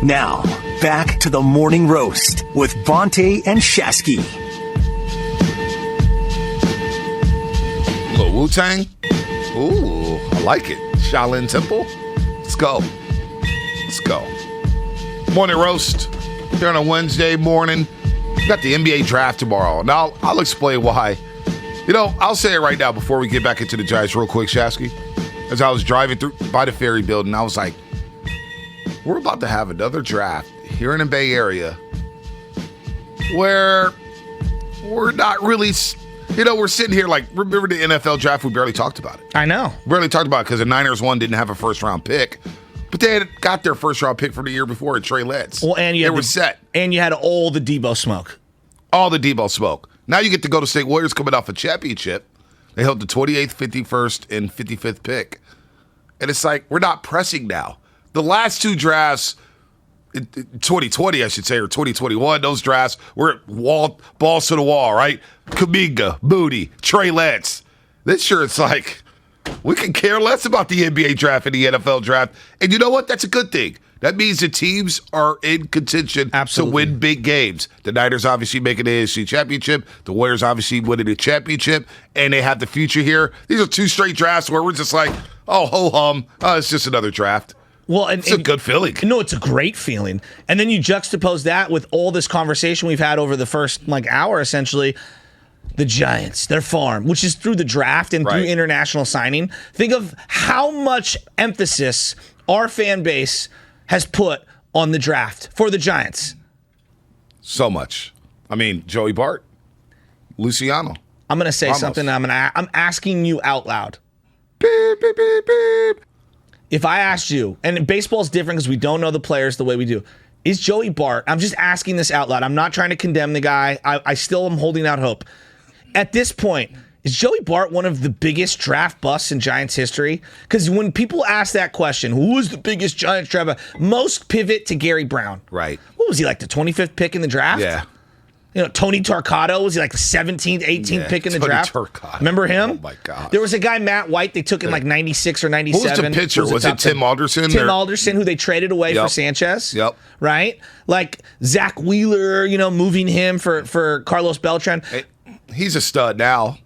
Now, back to the morning roast with Bonta and Shasky. Little Wu-Tang. Ooh, I like it. Shaolin Temple. Let's go. Morning roast here on a Wednesday morning. We got the NBA draft tomorrow. Now, I'll explain why. I'll say it right now before we get back into the Giants real quick, Shasky. As I was driving through by the Ferry Building, I was like, we're about to have another draft here in the Bay Area where we're not really, we're sitting here like, remember the NFL draft? We barely talked about it. I know. Barely talked about it because the Niners didn't have a first-round pick. But they had got their first-round pick from the year before at Trey Lance. Well, and they were set. And you had all the Debo smoke. All the Debo smoke. Now you get to go to State Warriors coming off a championship. They held the 28th, 51st, and 55th pick. And it's like, we're not pressing now. The last two drafts, 2020, I should say, or 2021, those drafts were balls to the wall, right? Kuminga, Moody, Trey Lance. This year, it's like, we can care less about the NBA draft and the NFL draft. And you know what? That's a good thing. That means the teams are in contention to win big games. The Niners obviously making the AFC championship. The Warriors obviously winning the championship. And they have the future here. These are two straight drafts where we're just like, oh, ho-hum. Oh, it's just another draft. Well, it's a good feeling. No, it's a great feeling. And then you juxtapose that with all this conversation we've had over the first hour, essentially. The Giants, their farm, which is through the draft and through international signing. Think of how much emphasis our fan base has put on the draft for the Giants. So much. I mean, Joey Bart, Luciano. I'm going to say something. I'm asking you out loud. Beep, beep, beep, beep. If I asked you, and baseball's different because we don't know the players the way we do, is Joey Bart, I'm just asking this out loud. I'm not trying to condemn the guy. I still am holding out hope. At this point, is Joey Bart one of the biggest draft busts in Giants history? Because when people ask that question, who is the biggest Giants draft bust? Most pivot to Gary Brown. Right. What was he, like the 25th pick in the draft? Yeah. Tony Tarcato, was he like the 17th, 18th pick in the draft? Tarcato. Remember him? Oh, my God. There was a guy, Matt White, they took in like 96 or 97. Who was the pitcher? Was it Tim Alderson? Tim Alderson, who they traded away for Sanchez. Yep. Right? Like Zach Wheeler, moving him for Carlos Beltran. He's a stud now.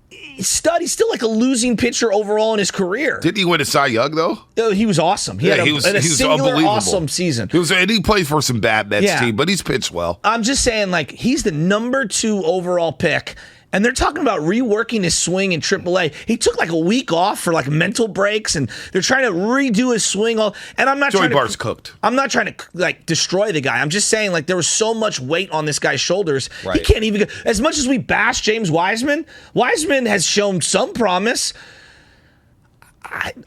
He's still like a losing pitcher overall in his career. Didn't he win a Cy Young, though? Oh, he was awesome. He had a singular unbelievable. Awesome season. He played for some bad Mets team, but he's pitched well. I'm just saying, he's the number 2 overall pick, and they're talking about reworking his swing in AAA. He took a week off for mental breaks, and they're trying to redo his swing. And I'm not Joey trying to. Bart's cooked. I'm not trying to destroy the guy. I'm just saying there was so much weight on this guy's shoulders. Right. He can't even. As much as we bash James Wiseman has shown some promise.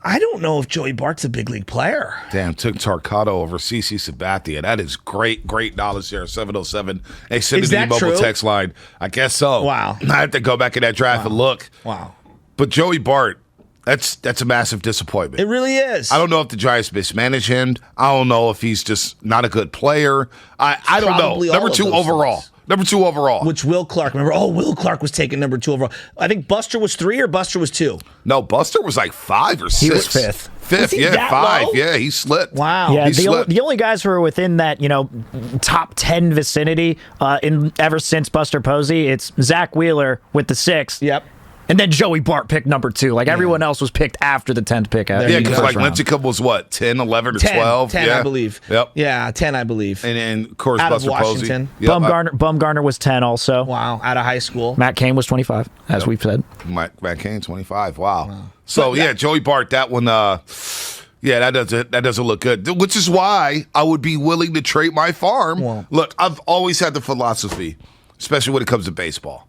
I don't know if Joey Bart's a big league player. Damn, took Tarcato over CC Sabathia. That is great knowledge there. 707. Hey, send it to the mobile text line. I guess so. Wow. I have to go back in that draft and look. Wow. But Joey Bart, that's a massive disappointment. It really is. I don't know if the Giants mismanage him. I don't know if he's just not a good player. I don't know. Number 2 overall. Things. Number 2 overall. Which Will Clark, remember? Will Clark was taken number 2 overall. I think Buster was 3 or Buster was 2. No, Buster was 5 or 6. He was 5th. 5th, 5. Low? Yeah, he slipped. Wow. Yeah, the only guys who are within that, top 10 vicinity ever since Buster Posey, it's Zach Wheeler with the 6th. Yep. And then Joey Bart picked number 2. Everyone else was picked after the 10th pick. Yeah, because Lincecum was what, 10, 11, or 12? 10, I believe. Yep. Yeah, 10, I believe. And of course, out Buster of Washington. Posey. Yep. Bumgarner was 10 also. Wow, out of high school. Matt Cain was 25, as we've said. Matt Cain, 25. Wow. So, Joey Bart, that one, that doesn't look good. Which is why I would be willing to trade my farm. Well, look, I've always had the philosophy, especially when it comes to baseball.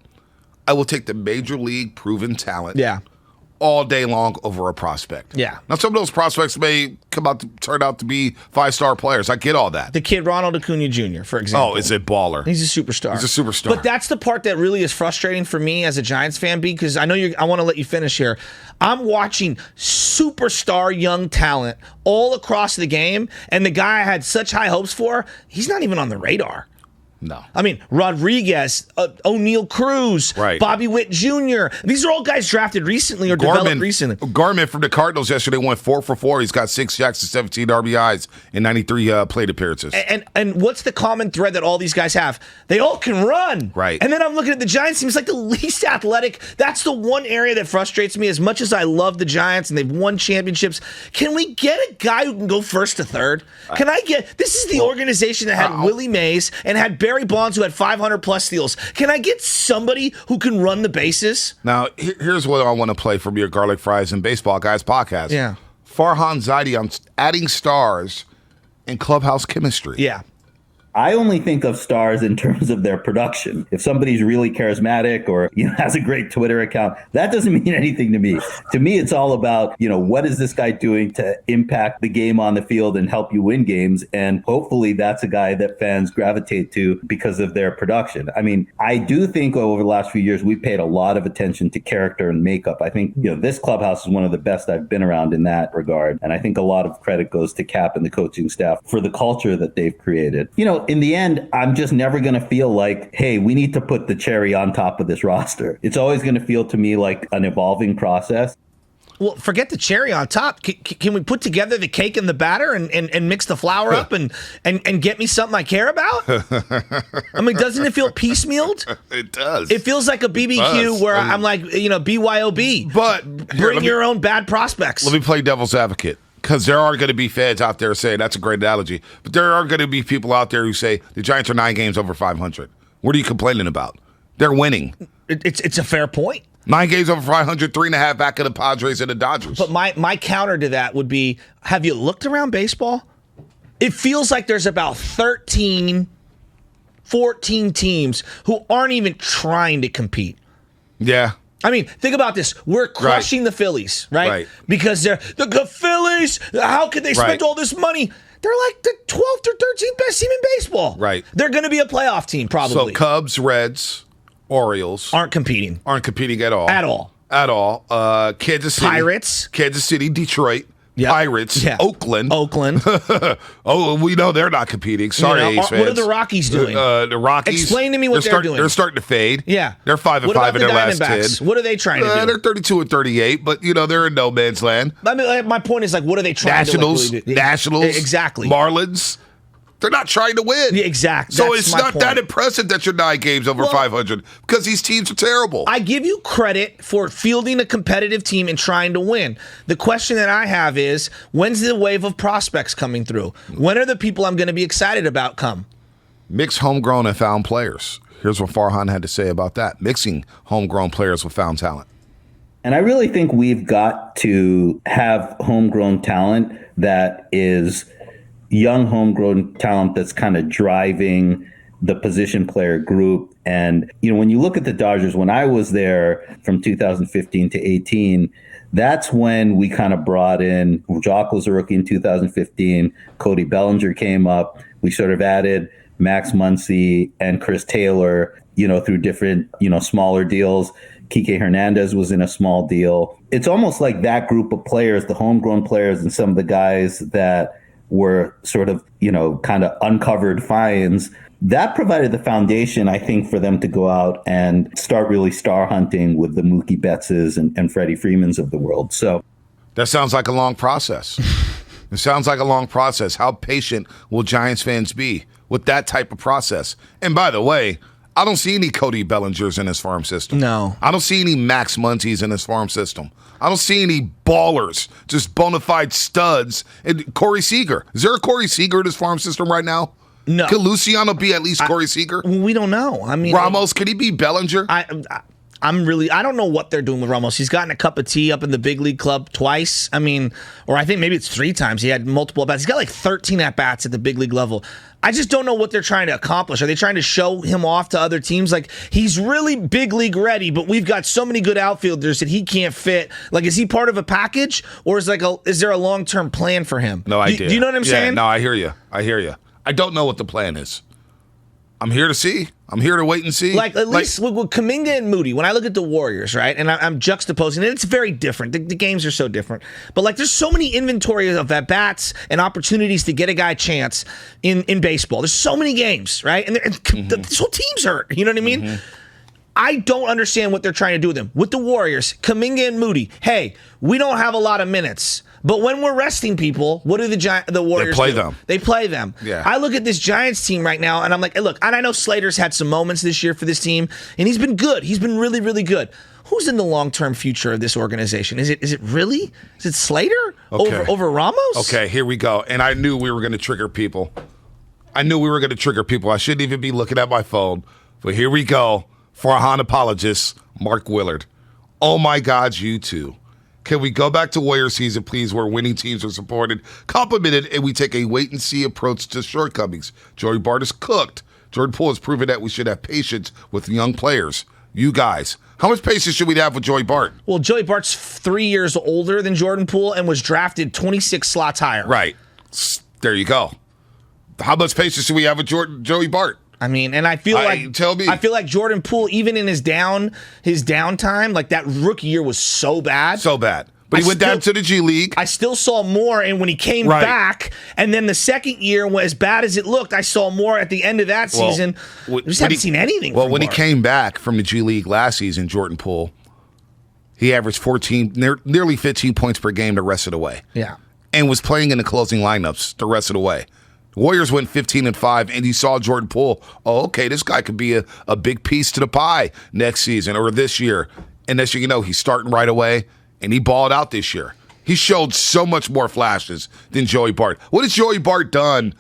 I will take the major league proven talent all day long over a prospect. Yeah. Now, some of those prospects may turn out to be 5-star players. I get all that. The kid Ronald Acuna Jr., for example. Oh, is a baller. He's a superstar. He's a superstar. But that's the part that really is frustrating for me as a Giants fan, because I know I want to let you finish here. I'm watching superstar young talent all across the game, and the guy I had such high hopes for, he's not even on the radar. No. I mean, Rodriguez, O'Neal Cruz, Right. Bobby Witt Jr. These are all guys drafted recently or developed recently. Garmin from the Cardinals yesterday went 4 for 4. He's got 6 sacks and 17 RBIs in 93 plate appearances. And what's the common thread that all these guys have? They all can run. Right. And then I'm looking at the Giants. Seems like the least athletic. That's the one area that frustrates me. As much as I love the Giants and they've won championships, can we get a guy who can go first to third? Can I get? This is the organization that had Willie Mays and had Barry Bonds, who had 500+ steals. Can I get somebody who can run the bases? Now, here's what I want to play from your Garlic Fries and Baseball Guys podcast. Yeah. Farhan Zaidi on adding stars in clubhouse chemistry. Yeah. I only think of stars in terms of their production. If somebody's really charismatic or has a great Twitter account, that doesn't mean anything to me. To me, it's all about, what is this guy doing to impact the game on the field and help you win games? And hopefully that's a guy that fans gravitate to because of their production. I mean, I do think over the last few years, we've paid a lot of attention to character and makeup. I think, this clubhouse is one of the best I've been around in that regard. And I think a lot of credit goes to Cap and the coaching staff for the culture that they've created. In the end, I'm just never going to feel like, hey, we need to put the cherry on top of this roster. It's always going to feel to me like an evolving process. Well, forget the cherry on top. Can we put together the cake and the batter and mix the flour up and get me something I care about? I mean, doesn't it feel piecemealed? It does. It feels like a BBQ where I'm like, BYOB. But bring your own bad prospects. Let me play devil's advocate. Because there are going to be fans out there saying that's a great analogy, but there are going to be people out there who say the Giants are 9 games over 500. What are you complaining about? They're winning. It's a fair point. 9 games over 500, 3.5 back of the Padres and the Dodgers. But my counter to that would be: have you looked around baseball? It feels like there's about 13, 14 teams who aren't even trying to compete. Yeah. I mean, think about this. We're crushing the Phillies, right? Because they're the Phillies. How could they spend all this money? They're like the 12th or 13th best team in baseball. Right. They're going to be a playoff team, probably. So Cubs, Reds, Orioles aren't competing at all. At all. Kansas City. Pirates. Kansas City, Detroit. Yep. Pirates, Oakland. Oh, we know they're not competing. Sorry, A's fans. What are the Rockies doing? The Rockies. Explain to me what they're doing. They're starting to fade. Yeah. They're 5-5 in their last 10. What are they trying to do? They're 32-38, but they're in no man's land. I mean, my point is, what are they trying to do? Nationals. Exactly. Marlins. They're not trying to win. Yeah, exactly. So it's not that impressive that you're 9 games over 500 because these teams are terrible. I give you credit for fielding a competitive team and trying to win. The question that I have is, when's the wave of prospects coming through? When are the people I'm going to be excited about come? Mix homegrown and found players. Here's what Farhan had to say about that. Mixing homegrown players with found talent. And I really think we've got to have homegrown talent that is young homegrown talent that's kind of driving the position player group. And, when you look at the Dodgers, when I was there from 2015 to 18, that's when we kind of brought in, Jock was a rookie in 2015, Cody Bellinger came up. We sort of added Max Muncy and Chris Taylor, through different, smaller deals. Kike Hernandez was in a small deal. It's almost like that group of players, the homegrown players and some of the guys that were sort of, kind of uncovered finds, that provided the foundation, I think, for them to go out and start really star hunting with the Mookie Bettses and Freddie Freemans of the world. So that sounds like a long process. It sounds like a long process. How patient will Giants fans be with that type of process? And by the way, I don't see any Cody Bellingers in his farm system. No. I don't see any Max Muncies in his farm system. I don't see any ballers, just bona fide studs. And Corey Seager. Is there a Corey Seager in his farm system right now? No. Can Luciano be at least Corey Seager? We don't know. I mean, Ramos, can he be Bellinger? I don't know what they're doing with Ramos. He's gotten a cup of tea up in the big league club twice. I mean, or I think maybe it's 3 times. He had multiple at-bats. He's got like 13 at-bats at the big league level. I just don't know what they're trying to accomplish. Are they trying to show him off to other teams? Like, he's really big league ready, but we've got so many good outfielders that he can't fit. Like, is he part of a package, or is there a long-term plan for him? No idea. Do you know what I'm saying? No, I hear you. I don't know what the plan is. I'm here to see. I'm here to wait and see. Like, at least with Kuminga and Moody, when I look at the Warriors, right, and I'm juxtaposing it, it's very different. The games are so different. But, like, there's so many inventory of at-bats and opportunities to get a guy a chance in baseball. There's so many games, right? And this whole team's hurt. You know what I mean? I don't understand what they're trying to do with them. With the Warriors, Kuminga and Moody, hey, we don't have a lot of minutes. But when we're resting people, what do the Warriors do? They play them. Yeah. I look at this Giants team right now, and I'm like, hey, look, and I know Slater's had some moments this year for this team, and he's been good. He's been really, really good. Who's in the long-term future of this organization? Is it Slater over Ramos? Okay, here we go. And I knew we were going to trigger people. I shouldn't even be looking at my phone. But here we go for our Han apologist, Mark Willard. Oh, my God, you too. Can we go back to Warrior season, please, where winning teams are supported, complimented, and we take a wait-and-see approach to shortcomings? Joey Bart is cooked. Jordan Poole has proven that we should have patience with young players. You guys, how much patience should we have with Joey Bart? Well, Joey Bart's 3 years older than Jordan Poole and was drafted 26 slots higher. Right. There you go. How much patience should we have with Joey Bart? I mean, and I feel like Jordan Poole, even in his downtime, like that rookie year was so bad. But he went down to the G League. I still saw more, and when he came back, and then the second year, as bad as it looked, I saw more at the end of that season. We just haven't seen anything. Well, when he came back from the G League last season, Jordan Poole, he averaged nearly 15 points per game the rest of the way. Yeah, and was playing in the closing lineups the rest of the way. Warriors went 15-5, and you saw Jordan Poole. Oh, okay, this guy could be a big piece to the pie next season or this year. And next thing you know, he's starting right away, and he balled out this year. He showed so much more flashes than Joey Bart. What has Joey Bart done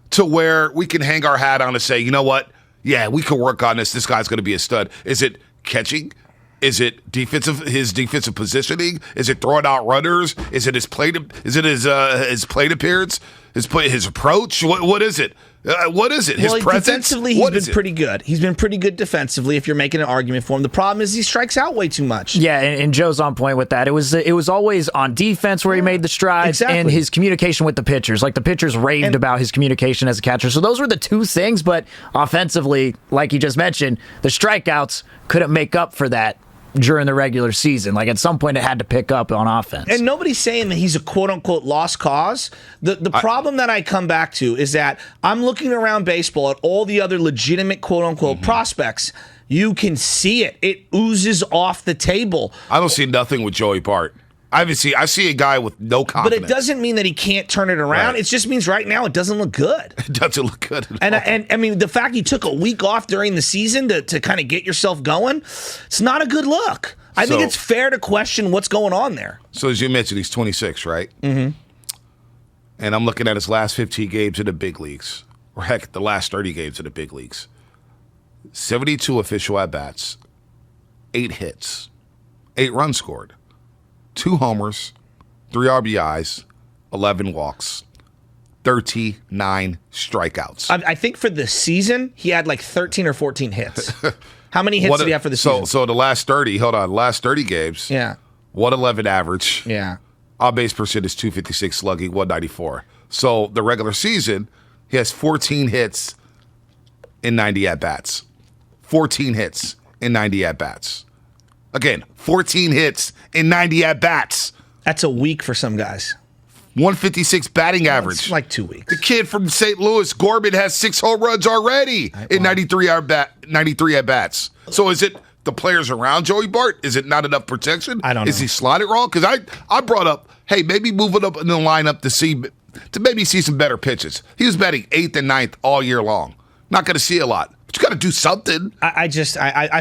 to where we can hang our hat on and say, you know what? Yeah, we can work on this. This guy's going to be a stud. Is it catching? Is it his defensive positioning? Is it throwing out runners? Is it his plate? Is it his plate appearance? His approach? What is it? What is it? His presence? Defensively, he's been pretty good. He's been pretty good defensively. If you're making an argument for him, the problem is he strikes out way too much. Yeah, and Joe's on point with that. It was always on defense where he made the strides, and his communication with the pitchers. Like the pitchers raved about his communication as a catcher. So those were the two things. But offensively, like you just mentioned, the strikeouts couldn't make up for that during the regular season. Like at some point it had to pick up on offense. And nobody's saying that he's a quote-unquote lost cause. The problem that I come back to is that I'm looking around baseball at all the other legitimate quote-unquote prospects. You can see it. It oozes off the table. I don't see nothing with Joey Bart. I see a guy with no confidence. But it doesn't mean that he can't turn it around. Right. It just means right now it doesn't look good. It doesn't look good at all. And I mean, the fact he took a week off during the season to kind of get yourself going, it's not a good look. I think it's fair to question what's going on there. So as you mentioned, he's 26, right? Mm-hmm. And I'm looking at his last 15 games in the big leagues, or heck, the last 30 games in the big leagues. 72 official at-bats, 8 hits, 8 runs scored. 2 homers, 3 RBIs, 11 walks, 39 strikeouts. I think for the season, he had like 13 or 14 hits. How many hits did he have for the season? So the last 30 games. Yeah. 111 average. Yeah. On-base percentage 256, slugging 194. So the regular season, he has 14 hits in 90 at-bats. 14 hits in 90 at-bats. Again, 14 hits in 90 at-bats. That's a week for some guys. 156 batting average. It's like 2 weeks. The kid from St. Louis, Gorman, has 6 home runs already in 93 at-bats. So is it the players around Joey Bart? Is it not enough protection? I don't know. Is he slotted wrong? Because I brought up, hey, maybe move it up in the lineup to maybe see some better pitches. He was batting 8th and 9th all year long. Not going to see a lot. But you got to do something. I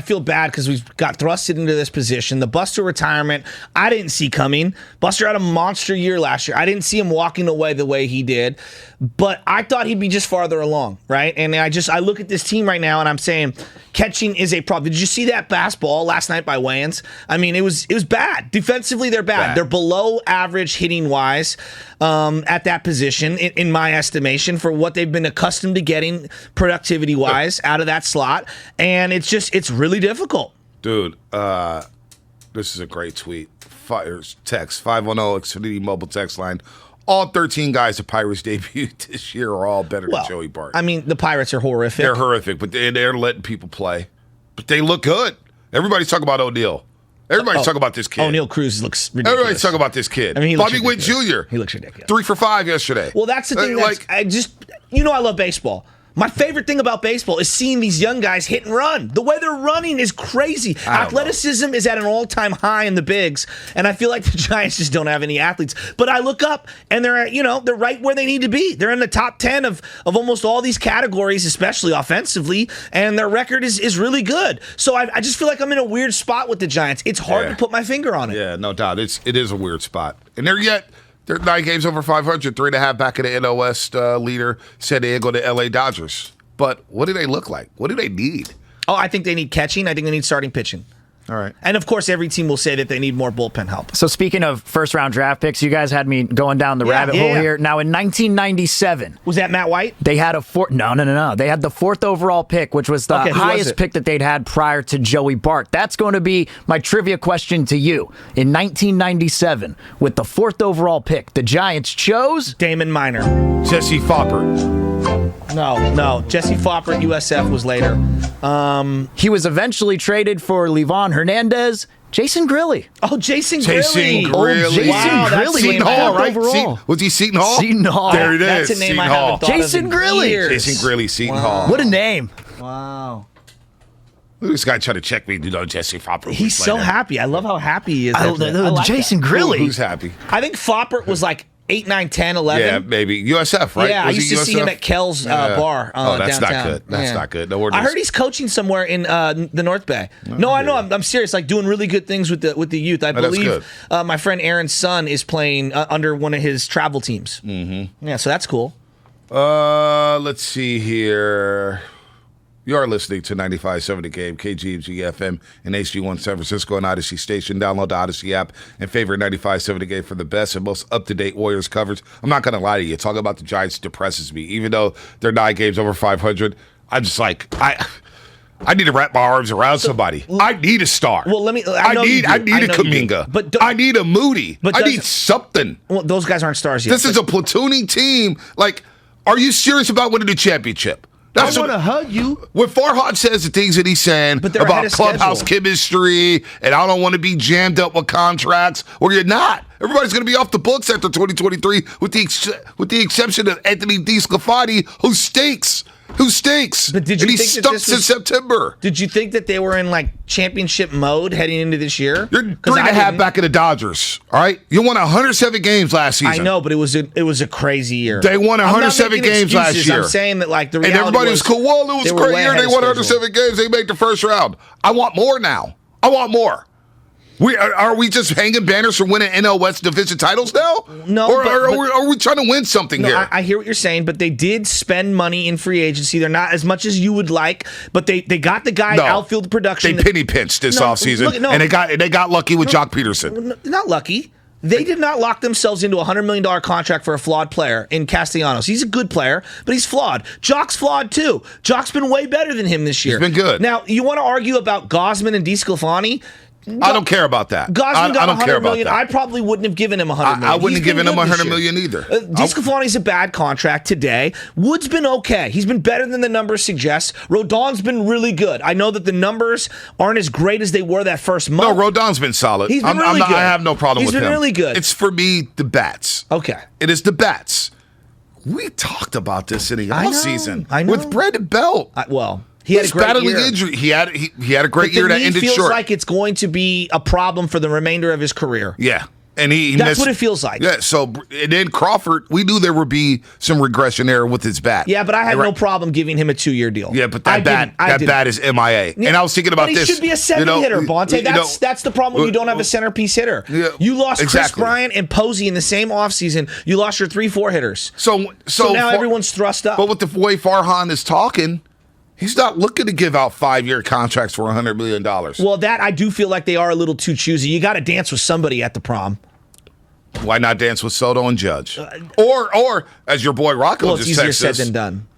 feel bad because we've got thrusted into this position. The Buster retirement, I didn't see coming. Buster had a monster year last year. I didn't see him walking away the way he did. But I thought he'd be just farther along, right? And I look at this team right now and I'm saying catching is a problem. Did you see that fastball last night by Wayans? I mean, it was bad. Defensively, they're bad. They're below average hitting wise at that position, in my estimation, for what they've been accustomed to getting productivity wise out of that slot. And it's really difficult. Dude, this is a great tweet. Text 510 Xfinity mobile text line. All 13 guys the Pirates debuted this year are all better than Joey Bart. I mean, the Pirates are horrific. They're horrific, but they're letting people play. But they look good. Everybody's talking about O'Neal. Everybody's talking about this kid. O'Neal Cruz looks ridiculous. Everybody's talking about this kid. I mean, Bobby Witt Jr. He looks ridiculous. 3 for 5 yesterday. Well, that's the thing. I love baseball. My favorite thing about baseball is seeing these young guys hit and run. The way they're running is crazy. Athleticism is at an all-time high in the bigs, and I feel like the Giants just don't have any athletes. But I look up, and they're right where they need to be. They're in the top 10 of almost all these categories, especially offensively, and their record is really good. So I just feel like I'm in a weird spot with the Giants. It's hard to put my finger on it. Yeah, no doubt. It is a weird spot. And they're 9 games over 500, 3.5 back of the NL West leader, San Diego, the LA Dodgers. But what do they look like? What do they need? Oh, I think they need catching. I think they need starting pitching. All right. And, of course, every team will say that they need more bullpen help. So, speaking of first-round draft picks, you guys had me going down the rabbit hole here. Now, in 1997... Was that Matt White? They had No. They had the 4th overall pick, which was the highest pick that they'd had prior to Joey Bart. That's going to be my trivia question to you. In 1997, with the 4th overall pick, the Giants chose... Damon Minor. Jesse Foppert. No. Jesse Foppert, USF, was later. He was eventually traded for Levon Hernandez. Jason Grilly. Oh, Jason Grilly. Jason Grilly. Seton Hall, right? Was he Seton Hall? Seton Hall. There it is. That's a name Seton I Hall. haven't thought Jason of in Grilly. years. Jason Grilly, Seton Hall. What a name. Wow. Look at this guy trying to check me. Jesse Foppert. He's so happy. I love how happy he is. Jason Grilly. Who's happy? I think Foppert was like 8, 9, 10, 11. Yeah, maybe. USF, right? Yeah, I used to see him at Kell's bar that's downtown. not good. That's not good. No worries. I heard he's coaching somewhere in the North Bay. No, I know. I'm serious. Like doing really good things with the youth. I believe my friend Aaron's son is playing under one of his travel teams. Mm-hmm. Yeah, so that's cool. Let's see here. You are listening to 95.7 The Game, KGMG FM and HD1 San Francisco and Odyssey Station. Download the Odyssey app and favorite 95.7 The Game for the best and most up-to-date Warriors coverage. I'm not going to lie to you. Talking about the Giants depresses me. Even though they're 9 games over 500, I'm just like, I need to wrap my arms around somebody. I need a star. Well, let me. I need a Kuminga. But I need a Moody. I need something. Well, those guys aren't stars yet. This is a platooning team. Like, are you serious about winning the championship? I want to hug you. When Farhad says the things that he's saying about clubhouse chemistry and I don't want to be jammed up with contracts, well, you're not. Everybody's going to be off the books after 2023 with the exception of Anthony DeSclafani, who stinks. But did you think he's stuck since September. Did you think that they were in like championship mode heading into this year? You're 3.5 back in the Dodgers. All right, you won 107 games last season. I know, but it was a crazy year. They won 107 games last year. I'm saying that like the reality and everybody was cool. Well, it was a great year. They won 107 games. They made the first round. I want more now. I want more. Are we just hanging banners for winning NL West division titles now? No. Or are we trying to win something here? I hear what you're saying, but they did spend money in free agency. They're not as much as you would like, but they got the guy outfield production. They penny pinched this offseason, and they got lucky with Jock Peterson. Not lucky. They did not lock themselves into a $100 million contract for a flawed player in Castellanos. He's a good player, but he's flawed. Jock's flawed too. Jock's been way better than him this year. He's been good. Now, you want to argue about Gosman and DeSclafani? I don't care about that. Gosman got $100 million. I probably wouldn't have given him $100 million. I wouldn't have given him $100 million either. DeSclafani's a bad contract today. Wood's been okay. He's been better than the numbers suggest. Rodon's been really good. I know that the numbers aren't as great as they were that first month. No, Rodon's been solid. He's been really good. I have no problem with him. He's been really good. It's for me the bats. Okay. It is the bats. We talked about this in the offseason. I know. With Brandon Belt. He had a great year. Injury. He had a great year that ended short. It feels like it's going to be a problem for the remainder of his career. Yeah. And that's what it feels like. Yeah, so and then Crawford, we knew there would be some regression there with his bat. Yeah, but I had no problem giving him a 2-year deal. Yeah, but that bat is MIA. Yeah, and I was thinking about this. He should be a 7 hitter, Bonta. That's the problem when you don't have a centerpiece hitter. Yeah, you lost Chris Bryant and Posey in the same offseason. You lost your 3-4 hitters. So now everyone's thrust up. But with the way Farhan is talking, he's not looking to give out 5-year contracts for $100 million. Well, that I do feel like they are a little too choosy. You got to dance with somebody at the prom. Why not dance with Soto and Judge? Or as your boy Rocco just texted us. It's easier said than done.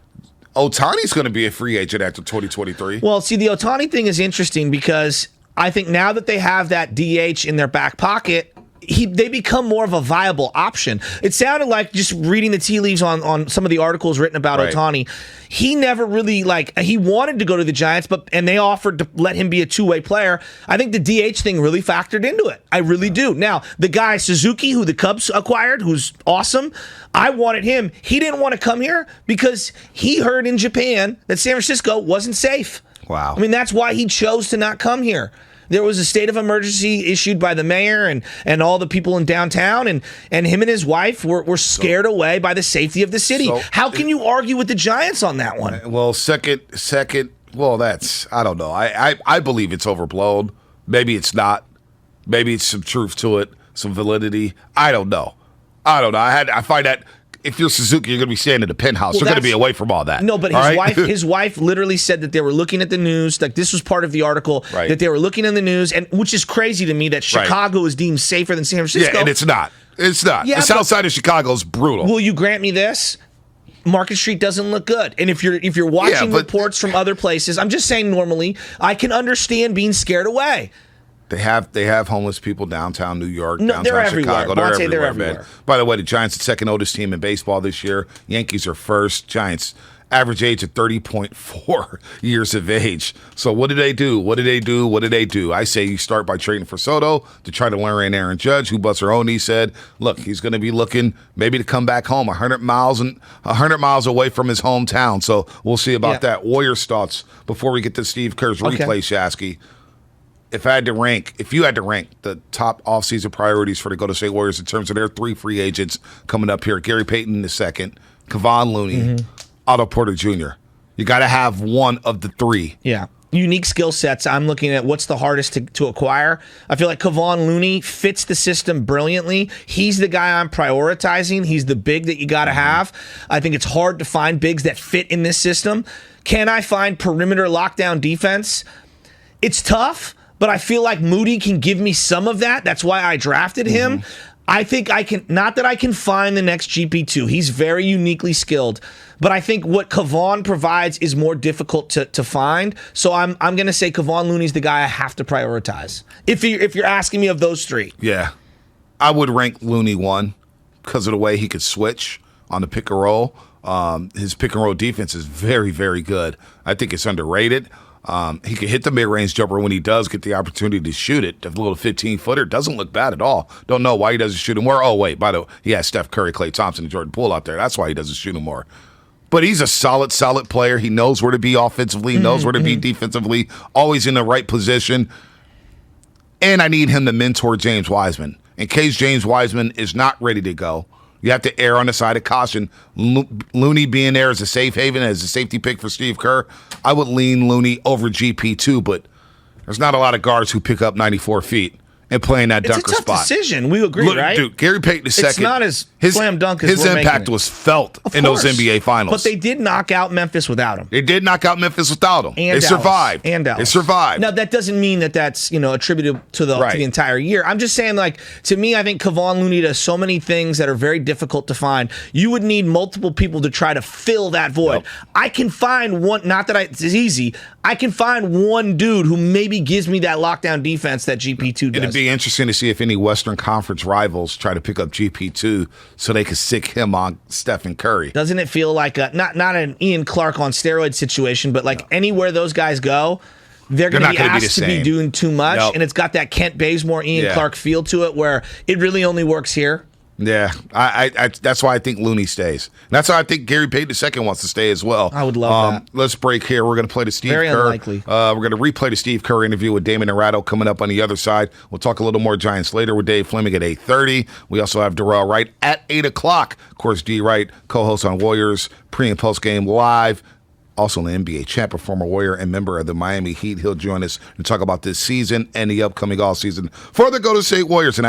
Ohtani's going to be a free agent after 2023. Well, see, the Ohtani thing is interesting because I think now that they have that DH in their back pocket, they become more of a viable option. It sounded like, just reading the tea leaves on some of the articles written about Ohtani, he never really, he wanted to go to the Giants, and they offered to let him be a two-way player. I think the DH thing really factored into it. I really do. Now, the guy Suzuki, who the Cubs acquired, who's awesome, I wanted him. He didn't want to come here because he heard in Japan that San Francisco wasn't safe. Wow. I mean, that's why he chose to not come here. There was a state of emergency issued by the mayor and all the people in downtown, and him and his wife were scared away by the safety of the city. How can you argue with the Giants on that one? Well, second, well, that's, I don't know. I believe it's overblown. Maybe it's not. Maybe it's some truth to it, some validity. I don't know. I find that if you're Suzuki, you're going to be staying in the penthouse. You're going to be away from all that. No, but his wife literally said that they were looking at the news. Like, this was part of the article, that they were looking in the news, and which is crazy to me that Chicago is deemed safer than San Francisco. Yeah, and it's not. It's not. Yeah, the south side of Chicago is brutal. Will you grant me this? Market Street doesn't look good. And if you're watching reports from other places, I'm just saying, normally, I can understand being scared away. They have homeless people downtown New York, downtown they're Chicago. Everywhere. They're everywhere. By the way, the Giants are the second oldest team in baseball this year. Yankees are first. Giants average age of 30.4 years of age. So what do they do? I say you start by trading for Soto to try to lure in Aaron Judge, who Buster Olney said, look, he's going to be looking maybe to come back home 100 miles away from his hometown. So we'll see about that. Warriors thoughts before we get to Steve Kerr's replay, Shasky. If you had to rank the top offseason priorities for the Golden State Warriors in terms of their three free agents coming up here, Gary Payton II, Kevon Looney, Otto Porter Jr., you got to have one of the three. Yeah. Unique skill sets. I'm looking at what's the hardest to acquire. I feel like Kevon Looney fits the system brilliantly. He's the guy I'm prioritizing. He's the big that you got to have. I think it's hard to find bigs that fit in this system. Can I find perimeter lockdown defense? It's tough. But I feel like Moody can give me some of that. That's why I drafted him. I think I can, not that I can find the next GP2. He's very uniquely skilled. But I think what Kevon provides is more difficult to find. So I'm going to say Kevon Looney's the guy I have to prioritize. If you're asking me of those three. Yeah. I would rank Looney 1 because of the way he could switch on the pick and roll. His pick and roll defense is very, very good. I think it's underrated. He can hit the mid-range jumper when he does get the opportunity to shoot it. The little 15-footer doesn't look bad at all. Don't know why he doesn't shoot him more. Oh, wait, by the way, he has Steph Curry, Klay Thompson, and Jordan Poole out there. That's why he doesn't shoot him more. But he's a solid player. He knows where to be offensively, knows where to be defensively, always in the right position. And I need him to mentor James Wiseman. In case James Wiseman is not ready to go, you have to err on the side of caution. Looney being there as a safe haven, as a safety pick for Steve Kerr, I would lean Looney over GP2, but there's not a lot of guards who pick up 94 feet and play in that dunker spot. It's a tough decision. We agree, right? Dude, Gary Payton II. It's not as slam dunk as his impact was felt in those NBA finals. But they did knock out Memphis without him. They did knock out Memphis without him. And they Dallas. survived. And Dallas. They survived. Now, that doesn't mean that that's, attributed to the entire year. I'm just saying, to me, I think Kevon Looney does so many things that are very difficult to find. You would need multiple people to try to fill that void. Yep. I can find one, not that it's easy, I can find one dude who maybe gives me that lockdown defense that GP2 does. It'd be interesting to see if any Western Conference rivals try to pick up GP2 so they could stick him on Stephen Curry. Doesn't it feel like not an Ian Clark on steroid situation, but anywhere those guys go, they're going to be asked to be doing too much, and it's got that Kent Bazemore, Ian Clark feel to it where it really only works here. Yeah, I that's why I think Looney stays. That's why I think Gary Payton II wants to stay as well. I would love that. Let's break here. We're going to play the Steve Very Kerr. Unlikely. We're going to replay the Steve Kerr interview with Damon Arado coming up on the other side. We'll talk a little more Giants later with Dave Fleming at 8:30. We also have Darrell Wright at 8 o'clock. Of course, D. Wright, co-host on Warriors pre- and post-game live. Also an NBA champ, a former Warrior and member of the Miami Heat. He'll join us to talk about this season and the upcoming offseason for the Golden State Warriors. And